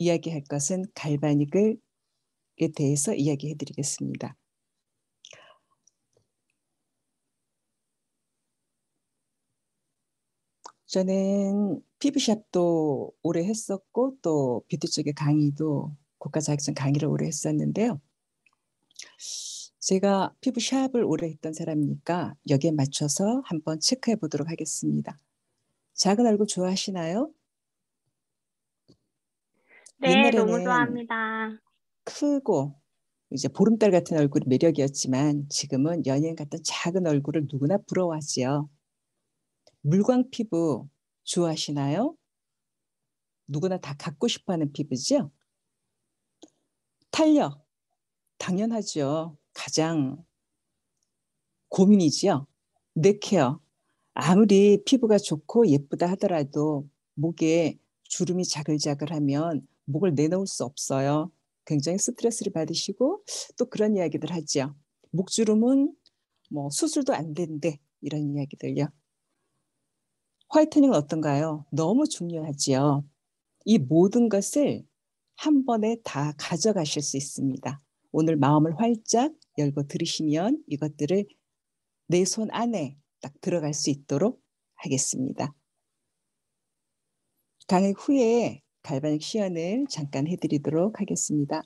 이야기할 것은 갈바닉에 대해서 이야기해 드리겠습니다. 저는 피부샵도 오래 했었고 또 뷰티 쪽의 강의도 국가 자격증 강의를 오래 했었는데요. 제가 피부샵을 오래 했던 사람이니까 여기에 맞춰서 한번 체크해 보도록 하겠습니다. 작은 얼굴 좋아하시나요? 네, 너무 옛날에는 좋아합니다. 크고 이제 보름달 같은 얼굴이 매력이었지만 지금은 연예인 같은 작은 얼굴을 누구나 부러워하지요. 물광 피부 좋아하시나요? 누구나 다 갖고 싶어하는 피부죠? 탄력 당연하죠. 가장 고민이지요. 넥케어 아무리 피부가 좋고 예쁘다 하더라도 목에 주름이 자글자글하면 목을 내놓을 수 없어요. 굉장히 스트레스를 받으시고 또 그런 이야기들 하죠. 목주름은 뭐 수술도 안 된대 이런 이야기들요. 화이트닝은 어떤가요? 너무 중요하지요. 이 모든 것을 한 번에 다 가져가실 수 있습니다. 오늘 마음을 활짝 열고 들으시면 이것들을 내 손 안에 딱 들어갈 수 있도록 하겠습니다. 강의 후에 갈바닉 시연을 잠깐 해드리도록 하겠습니다.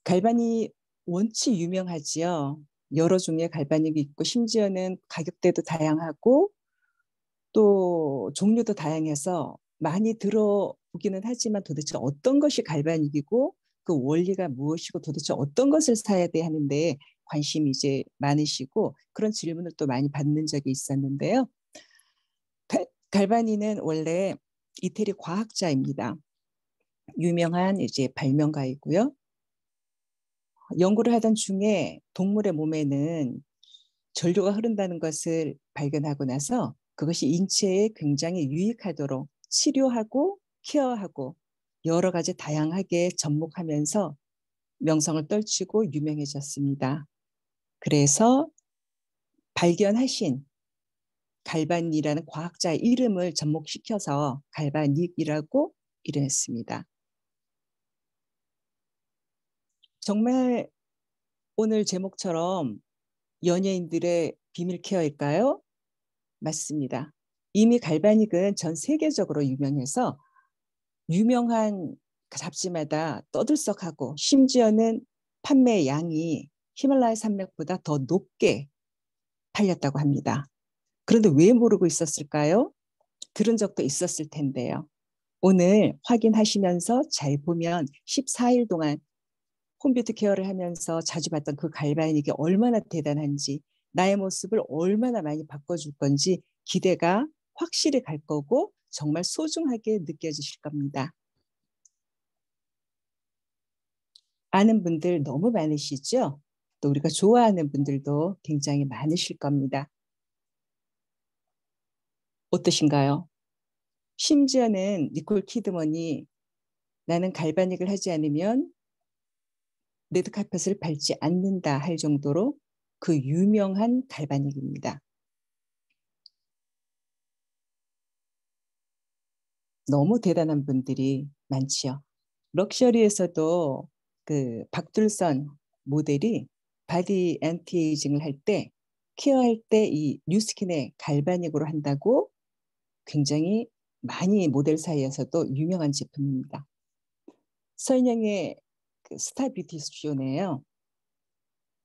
갈바닉 원체 유명하지요. 여러 종류의 갈바닉이 있고 심지어는 가격대도 다양하고 또 종류도 다양해서 많이 들어보기는 하지만 도대체 어떤 것이 갈바닉이고 그 원리가 무엇이고 도대체 어떤 것을 사야 돼 하는데 관심이 이제 많으시고 그런 질문을 또 많이 받는 적이 있었는데요. 갈바니는 원래 이태리 과학자입니다. 유명한 이제 발명가이고요. 연구를 하던 중에 동물의 몸에는 전류가 흐른다는 것을 발견하고 나서 그것이 인체에 굉장히 유익하도록 치료하고 케어하고 여러 가지 다양하게 접목하면서 명성을 떨치고 유명해졌습니다. 그래서 발견하신 갈바닉이라는 과학자의 이름을 접목시켜서 갈바닉이라고 이름했습니다. 정말 오늘 제목처럼 연예인들의 비밀 케어일까요? 맞습니다. 이미 갈바닉은 전 세계적으로 유명해서 유명한 잡지마다 떠들썩하고 심지어는 판매 양이 히말라야 산맥보다 더 높게 팔렸다고 합니다. 그런데 왜 모르고 있었을까요? 들은 적도 있었을 텐데요. 오늘 확인하시면서 잘 보면 14일 동안 홈뷰티 케어를 하면서 자주 봤던 그 갈바닉이 얼마나 대단한지 나의 모습을 얼마나 많이 바꿔줄 건지 기대가 확실히 갈 거고 정말 소중하게 느껴지실 겁니다. 아는 분들 너무 많으시죠? 또 우리가 좋아하는 분들도 굉장히 많으실 겁니다. 어떠신가요? 심지어는 니콜 키드먼이 나는 갈바닉을 하지 않으면 레드카펫을 밟지 않는다 할 정도로 그 유명한 갈바닉입니다. 너무 대단한 분들이 많지요. 럭셔리에서도 그 박둘선 모델이 바디 앤티에이징을 할 때, 케어할 때 이 뉴스킨에 갈바닉으로 한다고 굉장히 많이 모델 사이에서도 유명한 제품입니다. 서인영의 그 스타 뷰티 쇼네요.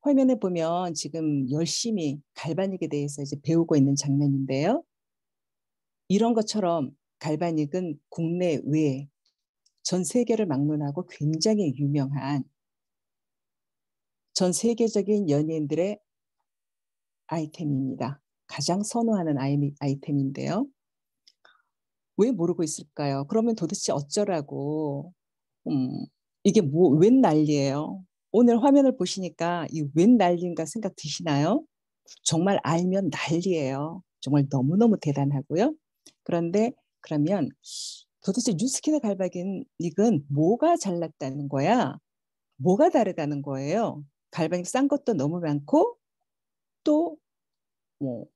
화면에 보면 지금 열심히 갈바닉에 대해서 이제 배우고 있는 장면인데요. 이런 것처럼 갈바닉은 국내 외에 전 세계를 막론하고 굉장히 유명한 전 세계적인 연예인들의 아이템입니다. 가장 선호하는 아이템인데요. 왜 모르고 있을까요? 그러면 도대체 어쩌라고? 이게 웬 난리예요? 오늘 화면을 보시니까 이 웬 난리인가 생각 드시나요? 정말 알면 난리예요. 정말 너무너무 대단하고요. 그런데 그러면 도대체 뉴스킨의 갈바닉은 뭐가 잘났다는 거야? 뭐가 다르다는 거예요? 갈바닉 싼 것도 너무 많고 또 뭐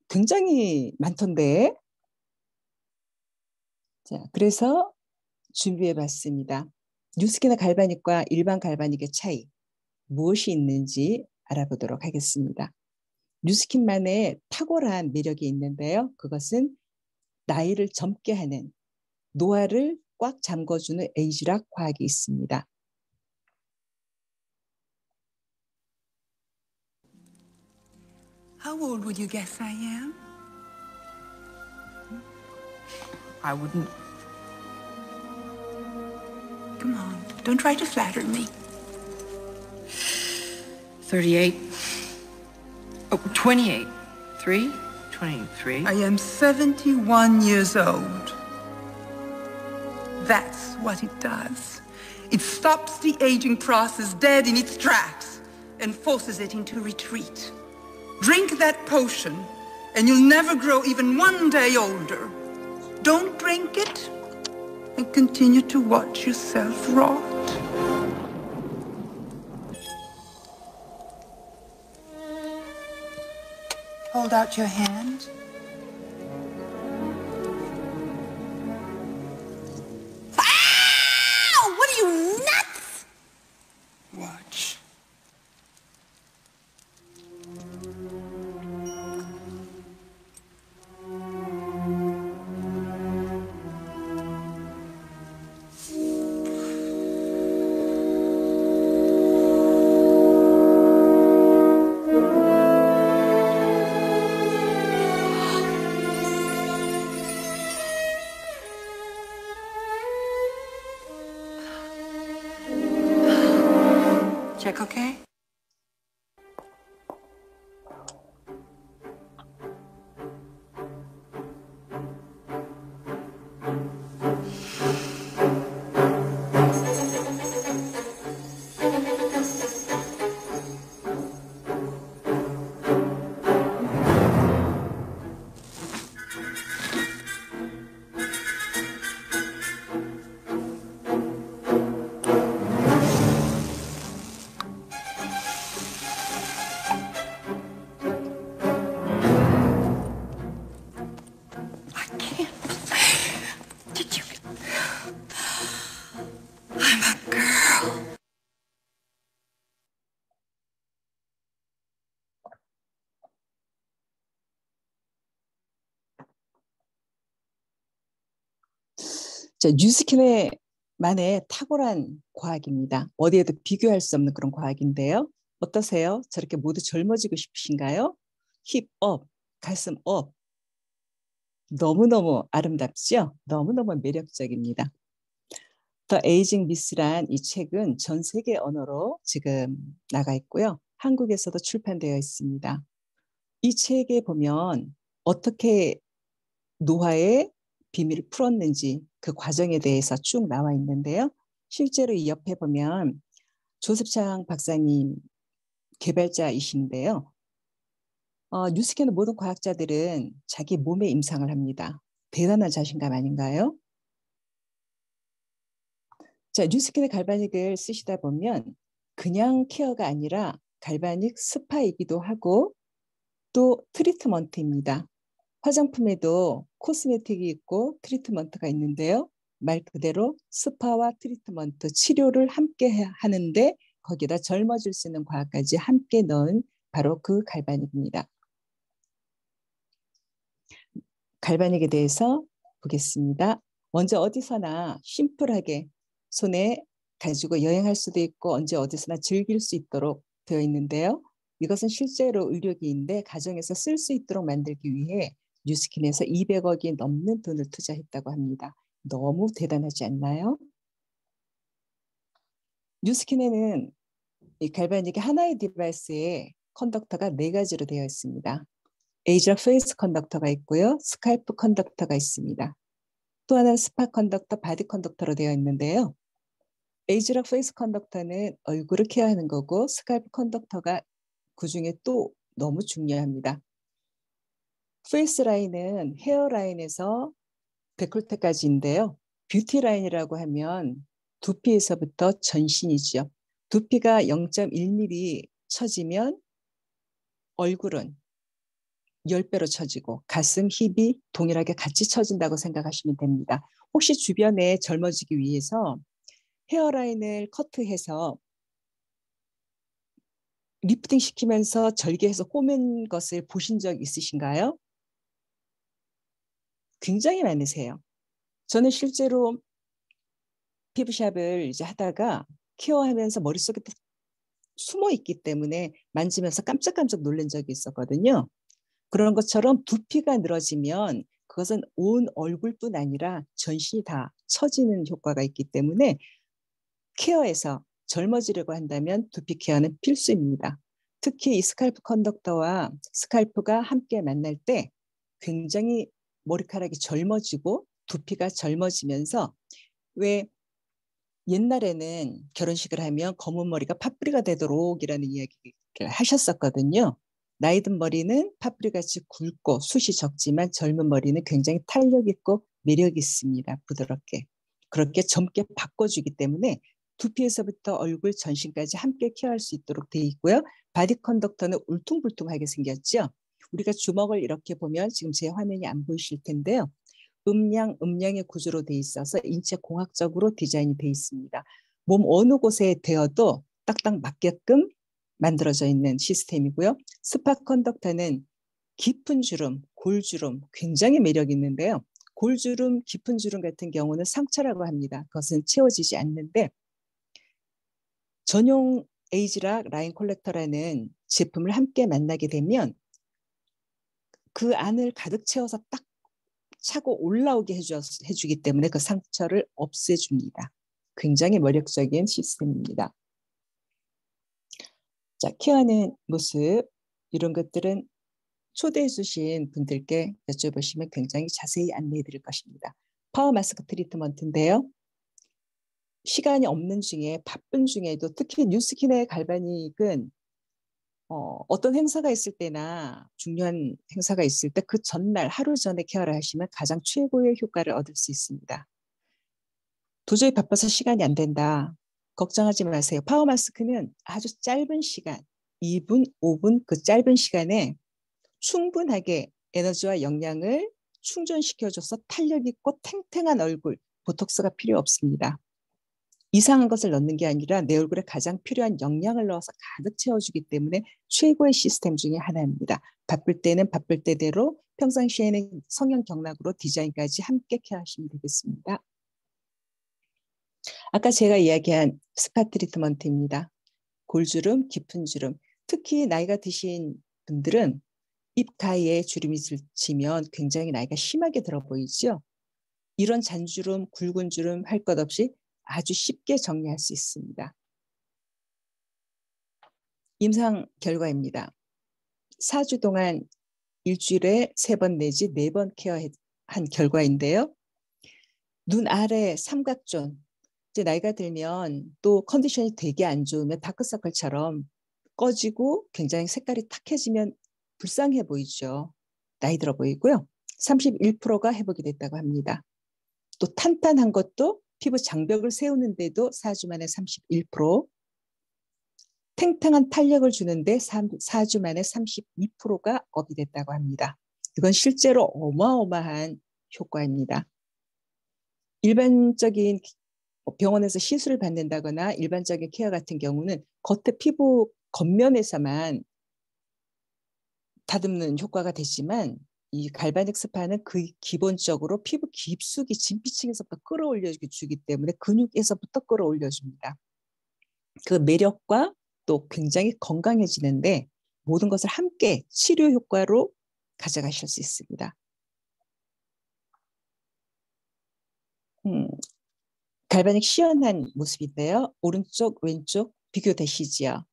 굉장히 많던데 자, 그래서 준비해 봤습니다. 뉴스킨의 갈바닉과 일반 갈바닉의 차이, 무엇이 있는지 알아보도록 하겠습니다. 뉴스킨만의 탁월한 매력이 있는데요. 그것은 나이를 젊게 하는, 노화를 꽉 잠궈주는 에이지락 과학이 있습니다. How old would you guess I am? I wouldn't. Come on, don't try to flatter me. 38. Oh, 28. 3? 23. I am 71 years old. That's what it does. It stops the aging process dead in its tracks and forces it into retreat. Drink that potion, and you'll never grow even one day older. Don't drink it, and continue to watch yourself rot. Hold out your hand. Ow! What are you, nuts? Watch. Check okay? 자, 뉴스킨의 만의 탁월한 과학입니다. 어디에도 비교할 수 없는 그런 과학인데요. 어떠세요? 저렇게 모두 젊어지고 싶으신가요? 힙 업, 가슴 업. 너무너무 아름답죠? 너무너무 매력적입니다. The Aging Miss란 이 책은 전 세계 언어로 지금 나가 있고요. 한국에서도 출판되어 있습니다. 이 책에 보면 어떻게 노화의 비밀을 풀었는지 그 과정에 대해서 쭉 나와 있는데요. 실제로 이 옆에 보면 조셉창 박사님 개발자이신데요. 뉴스캔의 모든 과학자들은 자기 몸에 임상을 합니다. 대단한 자신감 아닌가요? 자, 뉴스캔의 갈바닉을 쓰시다 보면 그냥 케어가 아니라 갈바닉 스파이기도 하고 또 트리트먼트입니다. 화장품에도 코스메틱이 있고 트리트먼트가 있는데요. 말 그대로 스파와 트리트먼트, 치료를 함께 하는데 거기다 젊어질 수 있는 과학까지 함께 넣은 바로 그 갈바닉입니다. 갈바닉에 대해서 보겠습니다. 먼저 어디서나 심플하게 손에 가지고 여행할 수도 있고 언제 어디서나 즐길 수 있도록 되어 있는데요. 이것은 실제로 의료기인데 가정에서 쓸 수 있도록 만들기 위해 뉴스킨에서 200억이 넘는 돈을 투자했다고 합니다. 너무 대단하지 않나요? 뉴스킨에는 이 갈바닉의 하나의 디바이스에 컨덕터가 4가지로 되어 있습니다. 에이지락 페이스 컨덕터가 있고요. 스칼프 컨덕터가 있습니다. 또 하나는 스파 컨덕터, 바디 컨덕터로 되어 있는데요. 에이지락 페이스 컨덕터는 얼굴을 케어하는 거고 스칼프 컨덕터가 그중에 또 너무 중요합니다. 페이스 라인은 헤어라인에서 데콜테까지인데요. 뷰티 라인이라고 하면 두피에서부터 전신이죠. 두피가 0.1mm 처지면 얼굴은 10배로 처지고 가슴, 힙이 동일하게 같이 처진다고 생각하시면 됩니다. 혹시 주변에 젊어지기 위해서 헤어라인을 커트해서 리프팅 시키면서 절개해서 꼬맨 것을 보신 적 있으신가요? 굉장히 많으세요. 저는 실제로 피부샵을 이제 하다가 케어하면서 머릿속에 숨어 있기 때문에 만지면서 깜짝깜짝 놀란 적이 있었거든요. 그런 것처럼 두피가 늘어지면 그것은 온 얼굴뿐 아니라 전신이 다 처지는 효과가 있기 때문에 케어에서 젊어지려고 한다면 두피 케어는 필수입니다. 특히 이 스칼프 컨덕터와 스칼프가 함께 만날 때 굉장히 머리카락이 젊어지고 두피가 젊어지면서 왜 옛날에는 결혼식을 하면 검은 머리가 팥뿌리가 되도록이라는 이야기를 하셨었거든요. 나이 든 머리는 팥뿌리같이 굵고 숱이 적지만 젊은 머리는 굉장히 탄력 있고 매력 있습니다. 부드럽게. 그렇게 젊게 바꿔주기 때문에 두피에서부터 얼굴, 전신까지 함께 케어할 수 있도록 되어 있고요. 바디 컨덕터는 울퉁불퉁하게 생겼죠. 우리가 주먹을 이렇게 보면 지금 제 화면이 안 보이실 텐데요. 음량의 구조로 돼 있어서 인체 공학적으로 디자인이 돼 있습니다. 몸 어느 곳에 대어도 딱딱 맞게끔 만들어져 있는 시스템이고요. 스파 컨덕터는 깊은 주름, 골주름 굉장히 매력 있는데요. 골주름, 깊은 주름 같은 경우는 상처라고 합니다. 그것은 채워지지 않는데 전용 에이지락 라인 콜렉터라는 제품을 함께 만나게 되면 그 안을 가득 채워서 딱 차고 올라오게 해주기 때문에 그 상처를 없애줍니다. 굉장히 매력적인 시스템입니다. 자, 케어하는 모습 이런 것들은 초대해 주신 분들께 여쭤보시면 굉장히 자세히 안내해 드릴 것입니다. 파워 마스크 트리트먼트인데요. 시간이 없는 중에 바쁜 중에도 특히 뉴스킨의 갈바닉은 어떤 행사가 있을 때나 중요한 행사가 있을 때 그 전날 하루 전에 케어를 하시면 가장 최고의 효과를 얻을 수 있습니다. 도저히 바빠서 시간이 안 된다. 걱정하지 마세요. 파워 마스크는 아주 짧은 시간, 2분, 5분 그 짧은 시간에 충분하게 에너지와 영양을 충전시켜줘서 탄력 있고 탱탱한 얼굴, 보톡스가 필요 없습니다. 이상한 것을 넣는 게 아니라 내 얼굴에 가장 필요한 영양을 넣어서 가득 채워주기 때문에 최고의 시스템 중에 하나입니다. 바쁠 때는 바쁠 때대로 평상시에는 성형 경락으로 디자인까지 함께 케어하시면 되겠습니다. 아까 제가 이야기한 스파 트리트먼트입니다. 골주름, 깊은 주름, 특히 나이가 드신 분들은 입 가에 주름이 지면 굉장히 나이가 심하게 들어 보이죠. 이런 잔주름, 굵은 주름 할 것 없이 아주 쉽게 정리할 수 있습니다. 임상 결과입니다. 4주 동안 일주일에 3번 내지 4번 케어한 결과인데요. 눈 아래 삼각존, 이제 나이가 들면 또 컨디션이 되게 안 좋으면 다크서클처럼 꺼지고 굉장히 색깔이 탁해지면 불쌍해 보이죠. 나이 들어 보이고요. 31%가 회복이 됐다고 합니다. 또 탄탄한 것도 피부 장벽을 세우는데도 4주 만에 31%, 탱탱한 탄력을 주는데 4주 만에 32%가 업이 됐다고 합니다. 이건 실제로 어마어마한 효과입니다. 일반적인 병원에서 시술을 받는다거나 일반적인 케어 같은 경우는 겉에 피부 겉면에서만 다듬는 효과가 되지만 이 갈바닉 스파는 그 기본적으로 피부 깊숙이 진피층에서부터 끌어올려 주기 때문에 근육에서부터 끌어올려 줍니다. 그 매력과 또 굉장히 건강해지는데 모든 것을 함께 치료 효과로 가져가실 수 있습니다. 갈바닉 시연한 모습인데요. 오른쪽 왼쪽 비교되시지요.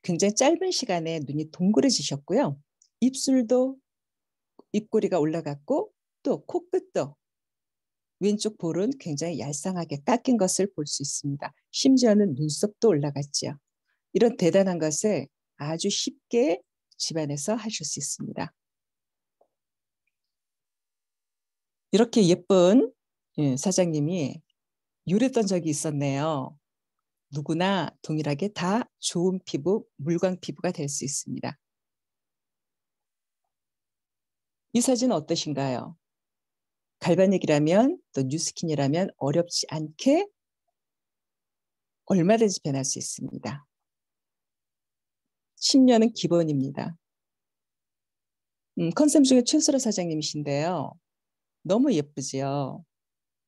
굉장히 짧은 시간에 눈이 동그래지셨고요. 입술도 입꼬리가 올라갔고 또 코끝도 왼쪽 볼은 굉장히 얄쌍하게 깎인 것을 볼 수 있습니다. 심지어는 눈썹도 올라갔죠. 이런 대단한 것을 아주 쉽게 집안에서 하실 수 있습니다. 이렇게 예쁜 사장님이 요랬던 적이 있었네요. 누구나 동일하게 다 좋은 피부, 물광 피부가 될 수 있습니다. 이 사진 어떠신가요? 갈바닉이라면 또 뉴스킨이라면 어렵지 않게 얼마든지 변할 수 있습니다. 10년은 기본입니다. 컨셉 중에 최소라 사장님이신데요. 너무 예쁘지요.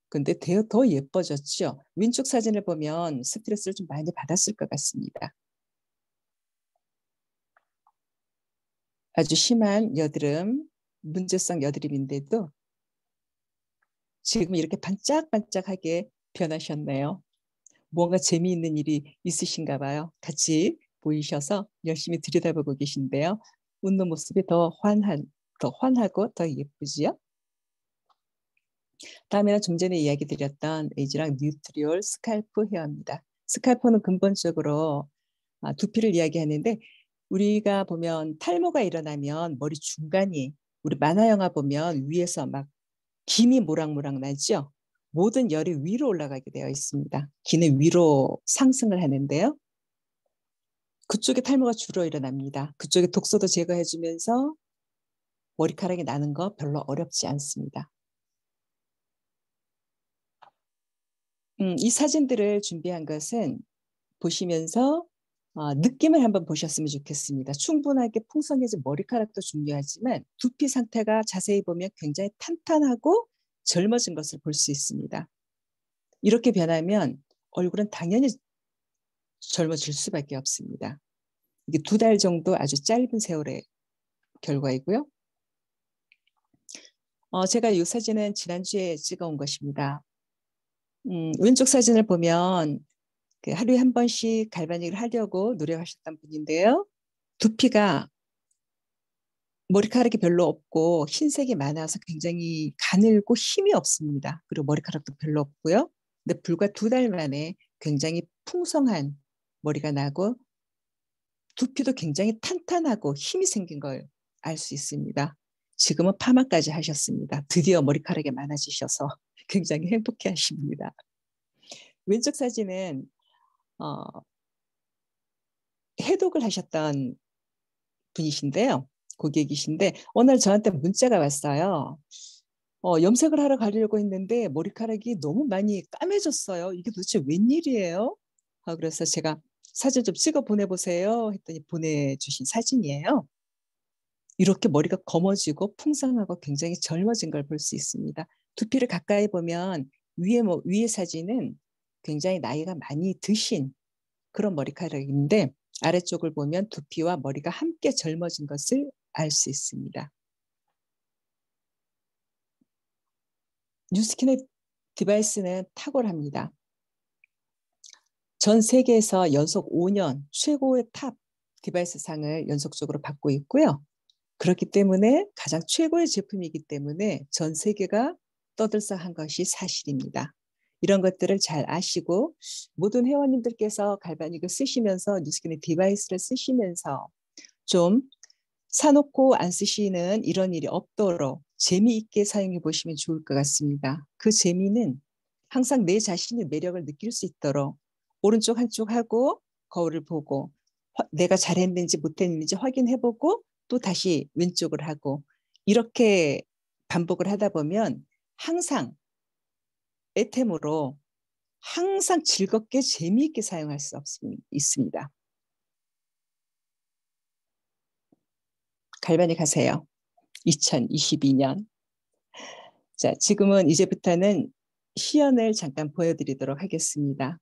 근데 더 예뻐졌죠. 왼쪽 사진을 보면 스트레스를 좀 많이 받았을 것 같습니다. 아주 심한 여드름, 문제성 여드름인데도 지금 이렇게 반짝반짝하게 변하셨네요. 뭔가 재미있는 일이 있으신가 봐요. 같이 보이셔서 열심히 들여다보고 계신데요. 웃는 모습이 더 환하고 더 예쁘지요? 다음에는 좀 전에 이야기 드렸던 에이지랑 뉴트리올 스칼프 헤어입니다. 스칼프는 근본적으로 두피를 이야기하는데 우리가 보면 탈모가 일어나면 머리 중간이 우리 만화 영화 보면 위에서 막 김이 모락모락 나죠. 모든 열이 위로 올라가게 되어 있습니다. 기는 위로 상승을 하는데요. 그쪽에 탈모가 주로 일어납니다. 그쪽에 독소도 제거해주면서 머리카락이 나는 거 별로 어렵지 않습니다. 이 사진들을 준비한 것은 보시면서 느낌을 한번 보셨으면 좋겠습니다. 충분하게 풍성해진 머리카락도 중요하지만 두피 상태가 자세히 보면 굉장히 탄탄하고 젊어진 것을 볼 수 있습니다. 이렇게 변하면 얼굴은 당연히 젊어질 수밖에 없습니다. 이게 2달 정도 아주 짧은 세월의 결과이고요. 제가 이 사진은 지난주에 찍어온 것입니다. 왼쪽 사진을 보면 하루에 한 번씩 갈바닉을 하려고 노력하셨던 분인데요. 두피가 머리카락이 별로 없고 흰색이 많아서 굉장히 가늘고 힘이 없습니다. 그리고 머리카락도 별로 없고요. 근데 불과 2달 만에 굉장히 풍성한 머리가 나고 두피도 굉장히 탄탄하고 힘이 생긴 걸 알 수 있습니다. 지금은 파마까지 하셨습니다. 드디어 머리카락이 많아지셔서 굉장히 행복해 하십니다. 왼쪽 사진은 해독을 하셨던 분이신데요. 고객이신데 오늘 저한테 문자가 왔어요. 염색을 하러 가려고 했는데 머리카락이 너무 많이 까매졌어요. 이게 도대체 웬일이에요? 그래서 제가 사진 좀 찍어 보내보세요 했더니 보내주신 사진이에요. 이렇게 머리가 검어지고 풍성하고 굉장히 젊어진 걸 볼 수 있습니다. 두피를 가까이 보면 위에 사진은 굉장히 나이가 많이 드신 그런 머리카락인데 아래쪽을 보면 두피와 머리가 함께 젊어진 것을 알 수 있습니다. 뉴스킨의 디바이스는 탁월합니다. 전 세계에서 연속 5년 최고의 탑 디바이스 상을 연속적으로 받고 있고요. 그렇기 때문에 가장 최고의 제품이기 때문에 전 세계가 떠들썩한 것이 사실입니다. 이런 것들을 잘 아시고 모든 회원님들께서 갈바닉을 쓰시면서 뉴스킨의 디바이스를 쓰시면서 좀 사놓고 안 쓰시는 이런 일이 없도록 재미있게 사용해 보시면 좋을 것 같습니다. 그 재미는 항상 내 자신의 매력을 느낄 수 있도록 오른쪽 한쪽 하고 거울을 보고 내가 잘했는지 못했는지 확인해보고 또 다시 왼쪽을 하고 이렇게 반복을 하다 보면 항상 애템으로 항상 즐겁게 재미있게 사용할 수 있습니다. 갈바닉 하세요. 2022년. 자, 지금은 이제부터는 시연을 잠깐 보여드리도록 하겠습니다.